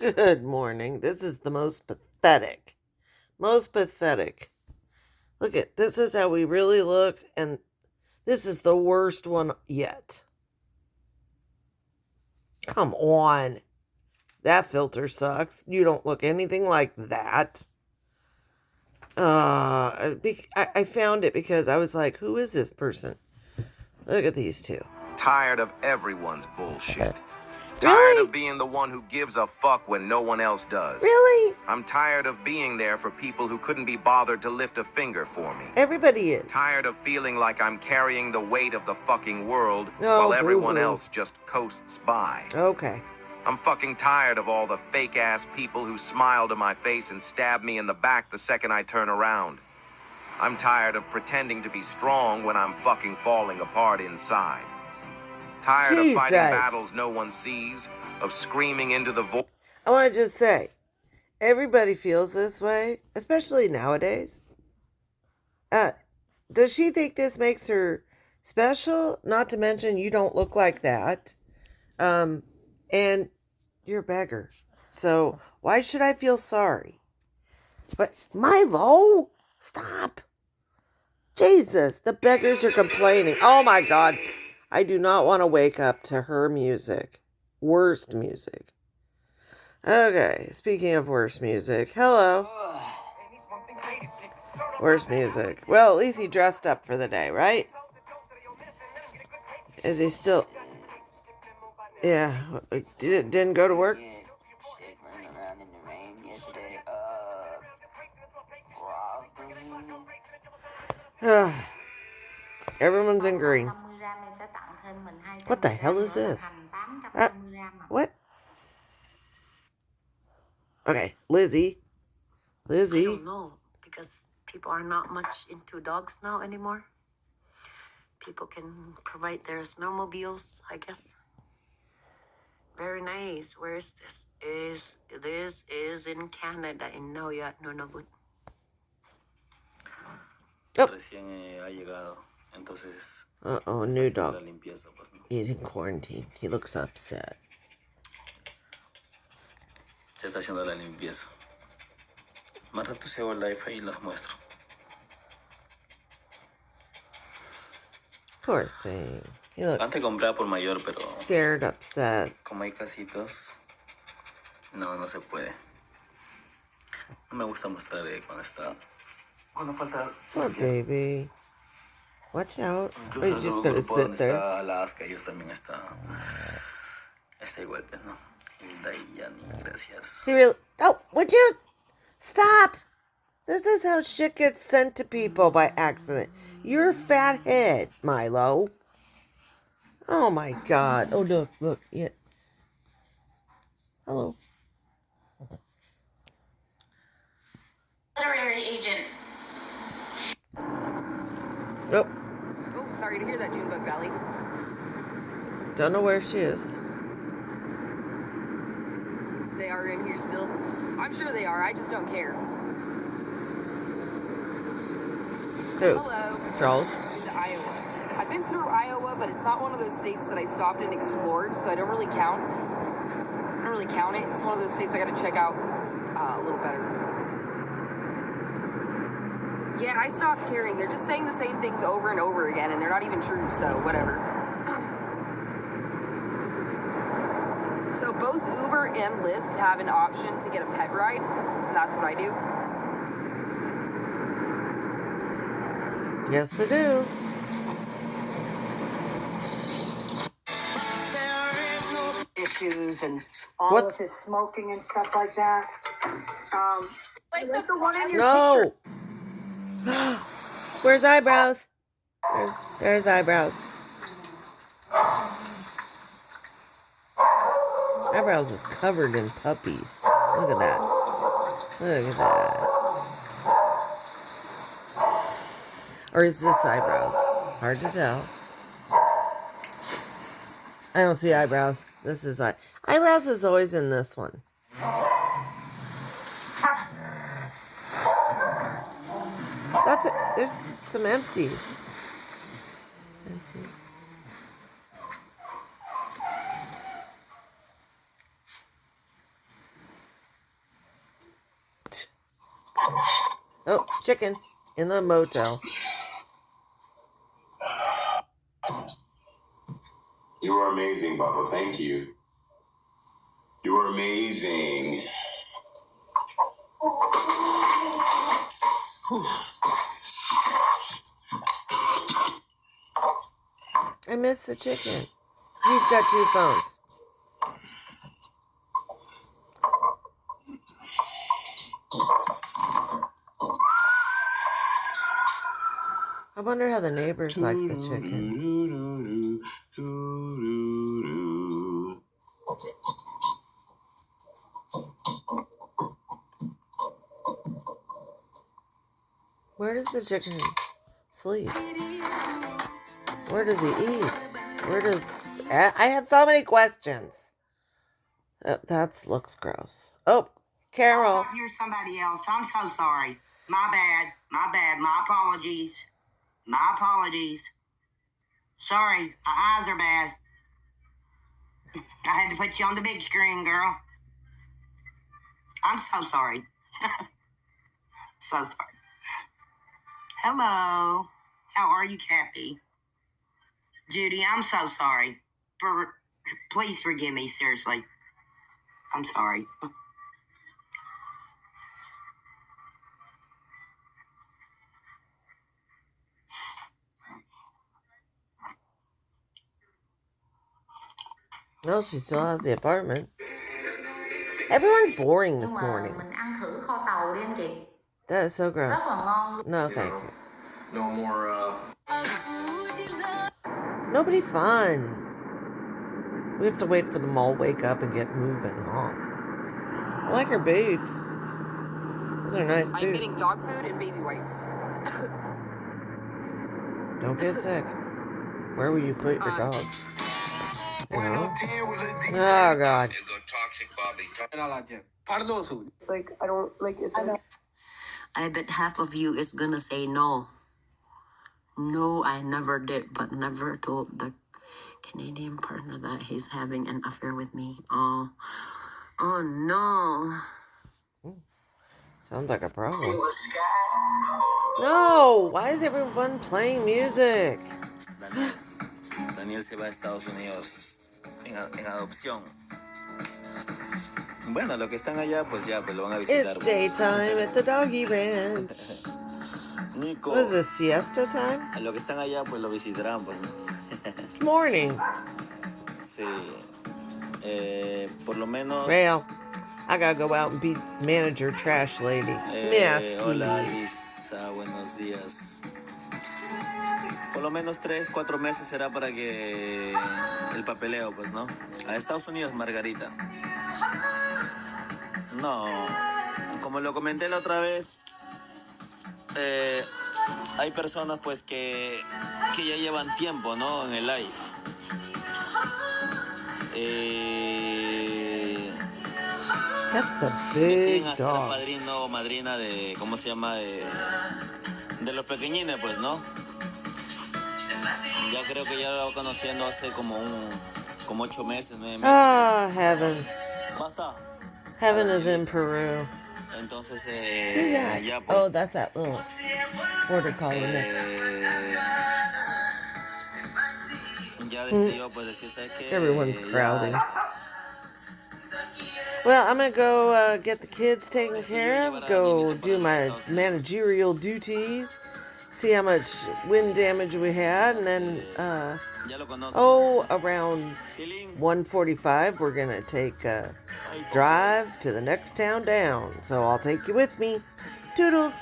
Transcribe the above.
Good morning. This is the most pathetic. Most pathetic. Look at this is how we really looked, and this is the worst one yet. Come on. That filter sucks. You don't look anything like that. I found it because I was like, who is this person? Look at these two. Tired of everyone's bullshit. Really? Tired of being the one who gives a fuck when no one else does. Really? I'm tired of being there for people who couldn't be bothered to lift a finger for me. Everybody is. Tired of feeling like I'm carrying the weight of the fucking world Oh, while everyone boo-hoo. else just coasts by. Okay. I'm fucking tired of all the fake-ass people who smile to my face and stab me in the back the second I turn around. I'm tired of pretending to be strong when I'm fucking falling apart inside. Tired of fighting battles no one sees, of screaming into the void. I want to just say, everybody feels this way, especially nowadays. Does she think this makes her special? Not to mention, you don't look like that. And you're a beggar. So why should I feel sorry? But Milo, stop. Jesus, the beggars are complaining. Oh my God. I do not want to wake up to her music. Worst music. Okay, speaking of worst music, hello. Worst music. Well, at least he dressed up for the day, right? Is he still... Yeah, didn't go to work? Everyone's in green. What the hell is this? What? Okay, Lizzie. I don't know, because people are not much into dogs now anymore. People can provide their snowmobiles, I guess. Very nice. Where is this? This is in Canada, in Nunavut. Recién ha llegado, entonces. Uh-oh, new dog. He's in quarantine. He looks upset. Se está haciendo la limpieza. Más rato se hago live ahí y los muestro. Poor thing. He looks Antes compraba por mayor, pero scared, upset. como hay casitos, no se puede. No me gusta mostrar cuando falta. Poor baby. Watch out. Incluso He's just gonna grupo sit donde there. está Alaska, ellos también está igual, pues, ¿no? Hilda y Yanni, gracias. He really... Oh, would you... Stop! This is how shit gets sent to people by accident. You're a fat head, Milo. Oh my God. Oh, look. Yeah. Hello. Literary agent. Nope. Oh, sorry to hear that, Junebug Valley. Don't know where she is. They are in here still? I'm sure they are. I just don't care. Who? Hello. Charles? This is Iowa. I've been through Iowa, but it's not one of those states that I stopped and explored, so I don't really count. I don't really count it. It's one of those states I gotta check out a little better. Yeah, I stopped caring. They're just saying the same things over and over again, and they're not even true, so whatever. So both Uber and Lyft have an option to get a pet ride, and that's what I do. Yes, they do. Issues and all of his smoking and stuff like that. Like the one in your No. Where's eyebrows? There's eyebrows. Eyebrows is covered in puppies. Look at that. Look at that. Or is this eyebrows? Hard to tell. I don't see eyebrows. This is eyebrows is always in this one. That's it. There's some empties. Empty. Oh, chicken in the motel. You were amazing, Bubba. Thank you. You were amazing. I miss the chicken. He's got 2 phones. I wonder how the neighbors like the chicken. Where does the chicken sleep? Where does he eat? Where does... I have so many questions. That looks gross. Oh, Carol. You're somebody else. I'm so sorry. My bad. My bad. My apologies. My apologies. Sorry. My eyes are bad. I had to put you on the big screen, girl. I'm so sorry. So sorry. Hello. How are you, Kathy? Judy, I'm so sorry. Please forgive me, seriously. I'm sorry. No, she still has the apartment. Everyone's boring this morning. Mình ăn thử kho tàu đi anh chị. That is so gross. Rất là ngon. No, thank you. No more, Nobody fun. We have to wait for them all wake up and get moving on. I like her boots. Those are nice I'm boots. getting dog food and baby wipes. Don't get sick. Where will you put your dogs? No. Oh, God. It's like, I don't, like, it's like, I bet half of you is gonna say no. No, I never did, but never told the Canadian partner that he's having an affair with me. Oh no. Sounds like a problem. No! Why is everyone playing music? Daniel se va a Estados Unidos en adopción. Bueno, los que están allá, pues ya, pues lo van a visitar. It's daytime at the doggy ranch. Nico. What is this, siesta time? A los que están allá, pues lo visitarán, pues. It's morning. Sí. Por lo menos. Well, I gotta go out and be manager trash lady. Hola, Lisa. Buenos días. Por lo menos 3-4 meses será para que el papeleo, pues, ¿no? A Estados Unidos, Margarita. No, como lo comenté la otra vez, hay personas, pues, que ya llevan tiempo, ¿no? En el live. That's the Me big siguen a ser dog. padrino o madrina de, ¿cómo se llama? De los pequeñines, pues, ¿no? Ya creo que ya lo va conociendo hace como 8 meses, 9 meses. Ah, heaven. Basta. Heaven is in Peru. Entonces, Who's that? ya pues. Oh, that's that little border collie mix. Ya decidió, pues, decir, ¿sabes qué? Everyone's crowding. Well, I'm gonna go get the kids taken care of, go do my managerial duties, see how much wind damage we had, and then, around 1:45, we're gonna take a drive to the next town down. So I'll take you with me. Toodles!